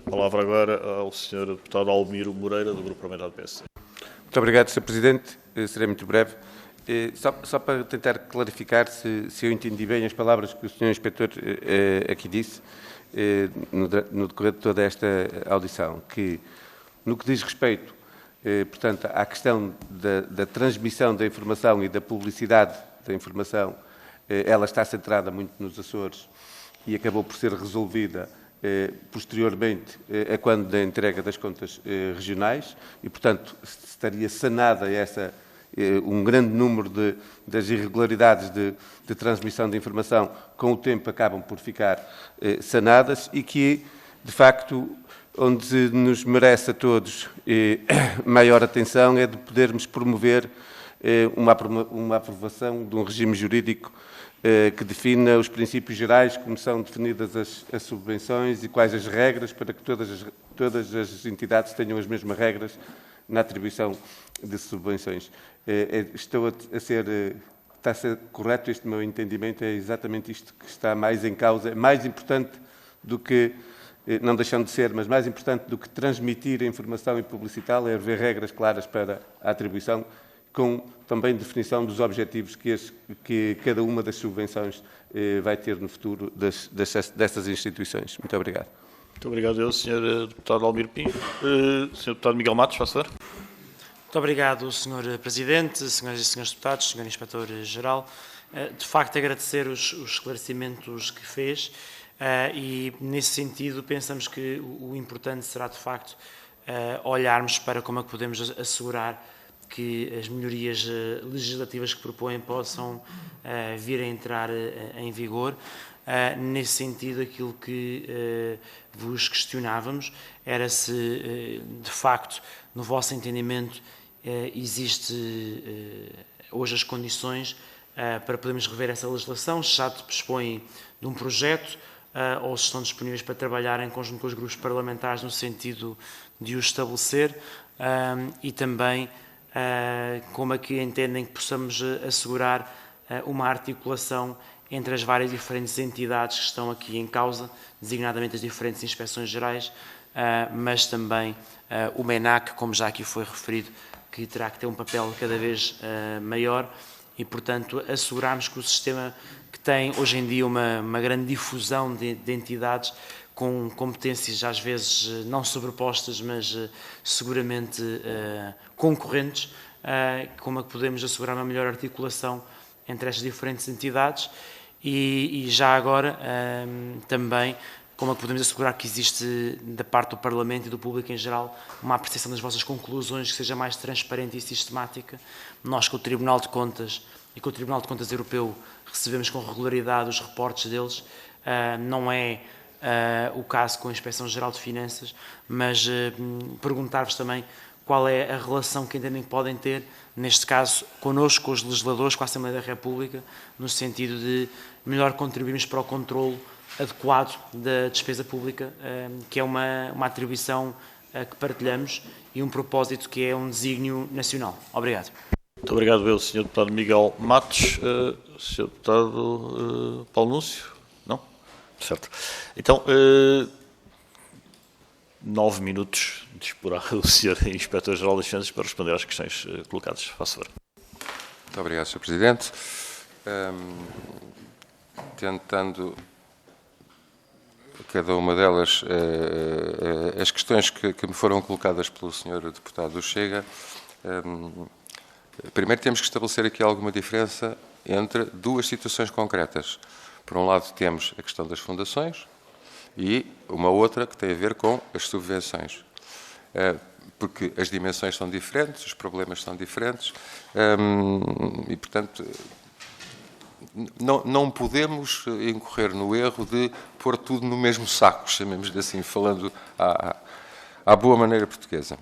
Palavra agora ao Sr. Deputado Almiro Moreira, do Grupo Parlamentar do PSD. Muito obrigado, Sr. Presidente. Serei muito breve. Só para tentar clarificar se eu entendi bem as palavras que o Sr. Inspetor aqui disse, no decorrer de toda esta audição, que no que diz respeito, portanto, à questão da transmissão da informação e da publicidade da informação, ela está centrada muito nos Açores e acabou por ser resolvida posteriormente a quando da entrega das contas regionais e, portanto, estaria sanada um grande número das irregularidades de transmissão de informação, com o tempo acabam por ficar sanadas e que, de facto, onde nos merece a todos maior atenção é de podermos promover uma aprovação de um regime jurídico que defina os princípios gerais, como são definidas as subvenções e quais as regras para que todas as entidades tenham as mesmas regras na atribuição de subvenções. Está a ser correto este meu entendimento? É exatamente isto que está mais em causa, mais importante do que, não deixando de ser, mas mais importante do que transmitir a informação e publicitá-la, é haver regras claras para a atribuição com também definição dos objetivos que cada uma das subvenções vai ter no futuro destas instituições. Muito obrigado. Muito obrigado, Sr. Deputado Almir Pinho. Sr. Deputado Miguel Matos, faz favor. Muito obrigado, Sr. Presidente, Senhoras e Senhores Deputados, Sr. Inspetor-Geral. De facto, agradecer os esclarecimentos que fez e, nesse sentido, pensamos que o importante será, de facto, olharmos para como é que podemos assegurar que as melhorias legislativas que propõem possam vir a entrar em vigor. Nesse sentido, aquilo que vos questionávamos era se, de facto, no vosso entendimento, existe hoje as condições para podermos rever essa legislação, se já dispõem de um projeto ou se estão disponíveis para trabalhar em conjunto com os grupos parlamentares no sentido de o estabelecer e também como é que entendem que possamos assegurar uma articulação entre as várias diferentes entidades que estão aqui em causa, designadamente as diferentes inspeções gerais, mas também o MENAC, como já aqui foi referido, que terá que ter um papel cada vez maior e, portanto, assegurarmos que o sistema que tem hoje em dia uma grande difusão de entidades com competências às vezes não sobrepostas, mas seguramente concorrentes, como é que podemos assegurar uma melhor articulação entre estas diferentes entidades e já agora também como é que podemos assegurar que existe da parte do Parlamento e do público em geral uma apreciação das vossas conclusões que seja mais transparente e sistemática. Nós com o Tribunal de Contas e com o Tribunal de Contas Europeu recebemos com regularidade os reportes deles, não é o caso com a Inspeção-Geral de Finanças, mas perguntar-vos também qual é a relação que entendem que podem ter, neste caso, connosco, com os legisladores, com a Assembleia da República, no sentido de melhor contribuirmos para o controlo adequado da despesa pública, que é uma atribuição que partilhamos e um propósito que é um desígnio nacional. Obrigado. Muito obrigado, Sr. Deputado Miguel Matos. Sr. Deputado Paulo Núncio? Não? Certo. Então, 9 minutos disporá o Sr. Inspetor-Geral das Finanças para responder às questões colocadas. Faça favor. Muito obrigado, Sr. Presidente. Tentando cada uma delas, as questões que me foram colocadas pelo Sr. Deputado do Chega, primeiro temos que estabelecer aqui alguma diferença entre duas situações concretas. Por um lado temos a questão das fundações e uma outra que tem a ver com as subvenções. Porque as dimensões são diferentes, os problemas são diferentes e, portanto, não podemos incorrer no erro de pôr tudo no mesmo saco, chamemos-lhe assim, falando à boa maneira portuguesa.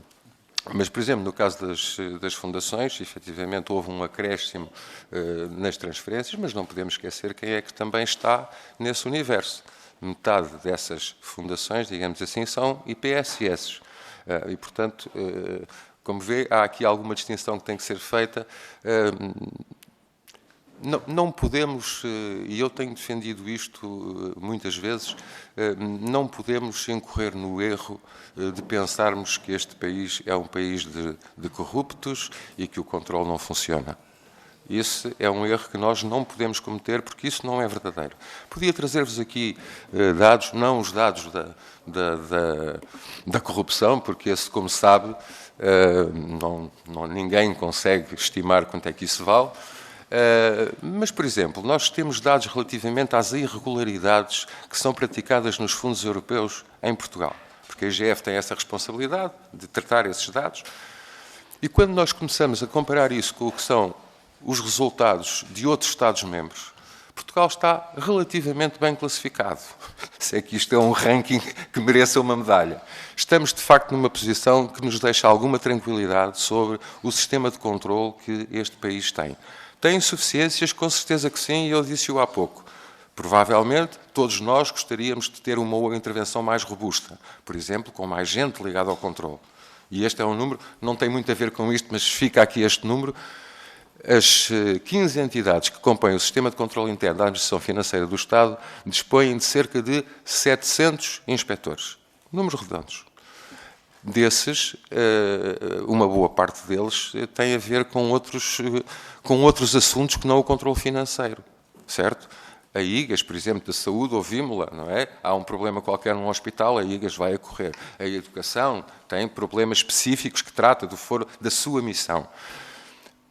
Mas, por exemplo, no caso das fundações, efetivamente houve um acréscimo nas transferências, mas não podemos esquecer quem é que também está nesse universo. Metade dessas fundações, digamos assim, são IPSS. E, portanto, como vê, há aqui alguma distinção que tem que ser feita. Não podemos, e eu tenho defendido isto muitas vezes, não podemos incorrer no erro de pensarmos que este país é um país de corruptos e que o controle não funciona. Esse é um erro que nós não podemos cometer, porque isso não é verdadeiro. Podia trazer-vos aqui dados, não os dados da corrupção, porque esse, como sabe, ninguém consegue estimar quanto é que isso vale. Mas, por exemplo, nós temos dados relativamente às irregularidades que são praticadas nos fundos europeus em Portugal, porque a IGF tem essa responsabilidade de tratar esses dados. E quando nós começamos a comparar isso com o que são os resultados de outros Estados-membros, Portugal está relativamente bem classificado. Se é que isto é um ranking que mereça uma medalha. Estamos, de facto, numa posição que nos deixa alguma tranquilidade sobre o sistema de controle que este país tem. Tem insuficiências? Com certeza que sim, e eu disse-o há pouco. Provavelmente, todos nós gostaríamos de ter uma intervenção mais robusta, por exemplo, com mais gente ligada ao controle. E este é um número, não tem muito a ver com isto, mas fica aqui este número. As 15 entidades que compõem o Sistema de Controle Interno da Administração Financeira do Estado dispõem de cerca de 700 inspectores. Números redondos. desses, uma boa parte deles tem a ver com outros assuntos que não o controle financeiro, certo? A IGAS, por exemplo, da saúde, ouvimos-la, não é? Há um problema qualquer num hospital, a IGAS vai a correr. A educação tem problemas específicos que trata do foro da sua missão.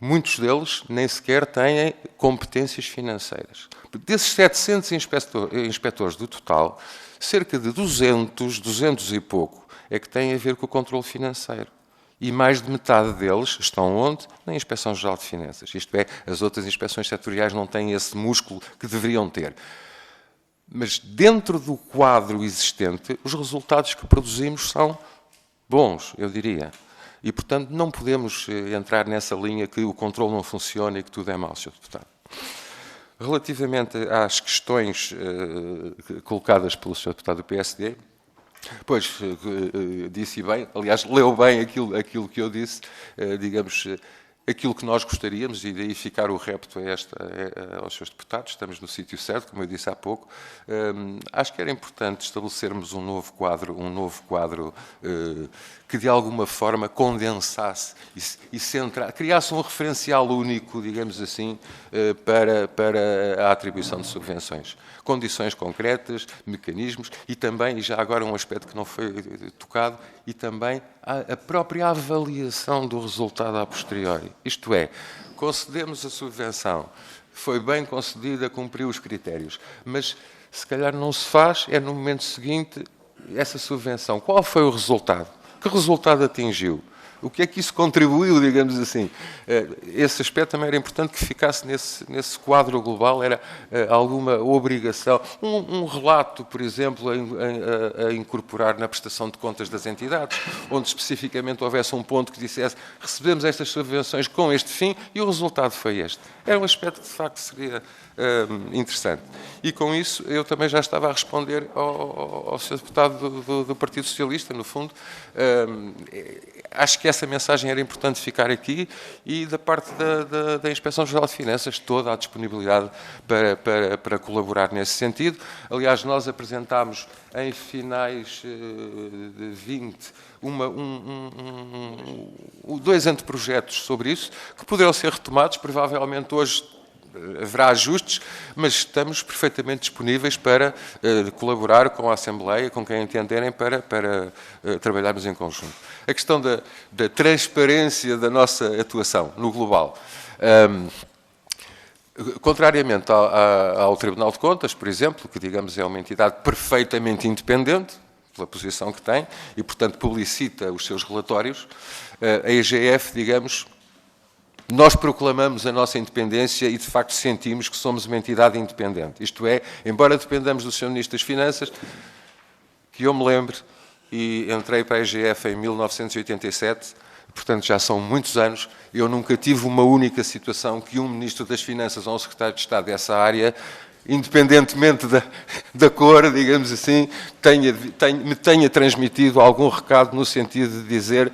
Muitos deles nem sequer têm competências financeiras. Desses 700 inspectores do total, cerca de 200 e pouco, é que têm a ver com o controle financeiro. E mais de metade deles estão onde? Na Inspeção-Geral de Finanças. Isto é, as outras inspeções setoriais não têm esse músculo que deveriam ter. Mas dentro do quadro existente, os resultados que produzimos são bons, eu diria. E, portanto, não podemos entrar nessa linha que o controle não funciona e que tudo é mau, Sr. Deputado. Relativamente às questões colocadas pelo Sr. Deputado do PSD, pois, disse bem, aliás, leu bem aquilo que eu disse, digamos, aquilo que nós gostaríamos, e daí ficar o repto aos seus deputados, estamos no sítio certo, como eu disse há pouco. Acho que era importante estabelecermos um novo quadro que de alguma forma condensasse e criasse um referencial único, digamos assim, para a atribuição de subvenções. Condições concretas, mecanismos e também, e já agora um aspecto que não foi tocado, e também a própria avaliação do resultado a posteriori. Isto é, concedemos a subvenção, foi bem concedida, cumpriu os critérios, mas se calhar não se faz, é no momento seguinte, essa subvenção, qual foi o resultado? Que resultado atingiu? O que é que isso contribuiu, digamos assim? Esse aspecto também era importante que ficasse nesse quadro global, era alguma obrigação. Um relato, por exemplo, a incorporar na prestação de contas das entidades, onde especificamente houvesse um ponto que dissesse recebemos estas subvenções com este fim e o resultado foi este. Era um aspecto que, de facto, seria interessante. E com isso eu também já estava a responder ao Sr. Deputado do Partido Socialista, no fundo. Acho que essa mensagem era importante ficar aqui e da parte da Inspeção-Geral de Finanças toda a disponibilidade para colaborar nesse sentido. Aliás, nós apresentámos em finais de 20 dois anteprojetos sobre isso, que poderão ser retomados, provavelmente hoje haverá ajustes, mas estamos perfeitamente disponíveis para colaborar com a Assembleia, com quem entenderem, para trabalharmos em conjunto. A questão da transparência da nossa atuação no global. Contrariamente ao Tribunal de Contas, por exemplo, que, digamos, é uma entidade perfeitamente independente, pela posição que tem, e, portanto, publicita os seus relatórios, a IGF, digamos, nós proclamamos a nossa independência e, de facto, sentimos que somos uma entidade independente. Isto é, embora dependamos do Sr. Ministro das Finanças, que eu me lembre, e entrei para a IGF em 1987, portanto já são muitos anos, eu nunca tive uma única situação que um Ministro das Finanças ou um Secretário de Estado dessa área, independentemente da cor, digamos assim, me tenha transmitido algum recado no sentido de dizer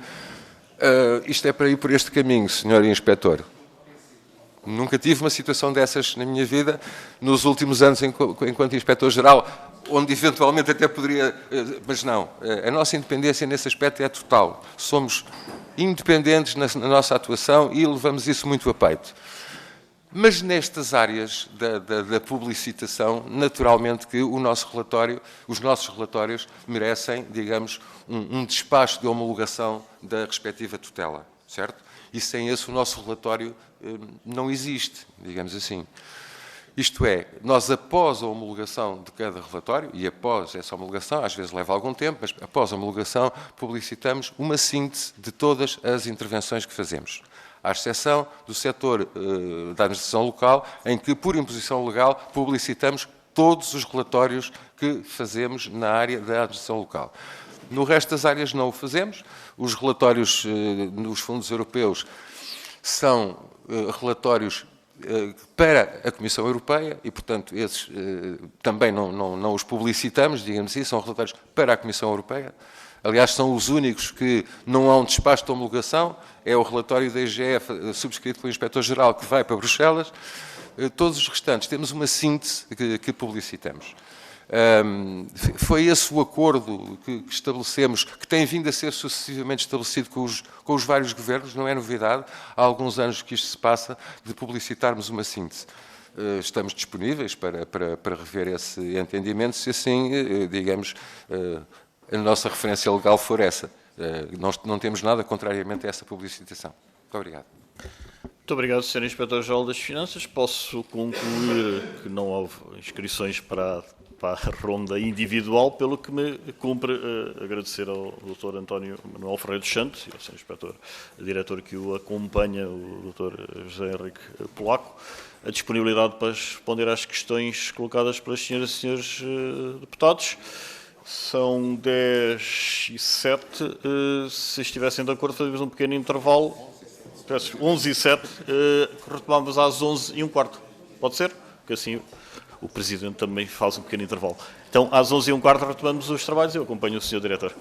isto é para ir por este caminho, Sr. Inspetor. Nunca tive uma situação dessas na minha vida, nos últimos anos enquanto Inspetor-Geral, onde eventualmente até poderia... Mas não, a nossa independência nesse aspecto é total. Somos independentes na nossa atuação e levamos isso muito a peito. Mas nestas áreas da publicitação, naturalmente que os nossos relatórios merecem, digamos, um despacho de homologação da respectiva tutela, certo? E sem esse o nosso relatório não existe, digamos assim. Isto é, nós após a homologação de cada relatório, e após essa homologação, às vezes leva algum tempo, mas após a homologação publicitamos uma síntese de todas as intervenções que fazemos. À exceção do setor da administração local, em que, por imposição legal, publicitamos todos os relatórios que fazemos na área da administração local. No resto das áreas não o fazemos. Os relatórios nos fundos europeus são relatórios para a Comissão Europeia e, portanto, esses também não os publicitamos, digamos assim, são relatórios para a Comissão Europeia. Aliás, são os únicos que não há um despacho de homologação, é o relatório da IGF subscrito pelo Inspetor-Geral que vai para Bruxelas. Todos os restantes temos uma síntese que publicitamos. Foi esse o acordo que estabelecemos, que tem vindo a ser sucessivamente estabelecido com os vários governos, não é novidade, há alguns anos que isto se passa, de publicitarmos uma síntese. Estamos disponíveis para rever esse entendimento, se assim, digamos, a nossa referência legal for essa. Nós não temos nada contrariamente a essa publicitação. Muito obrigado. Muito obrigado, Sr. Inspetor-Geral das Finanças. Posso concluir que não houve inscrições para a ronda individual, pelo que me cumpre agradecer ao Dr. António Manuel Ferreira dos Santos e ao Sr. Inspetor-Diretor que o acompanha, o Dr. José Henrique Polaco, a disponibilidade para responder às questões colocadas pelas senhoras e senhores deputados. São 10h07. Se estivessem de acordo, fazemos um pequeno intervalo. 11h07. Retomamos às 11h15. Pode ser? Porque assim o Presidente também faz um pequeno intervalo. Então, às 11h15 retomamos os trabalhos. Eu acompanho o Sr. Diretor.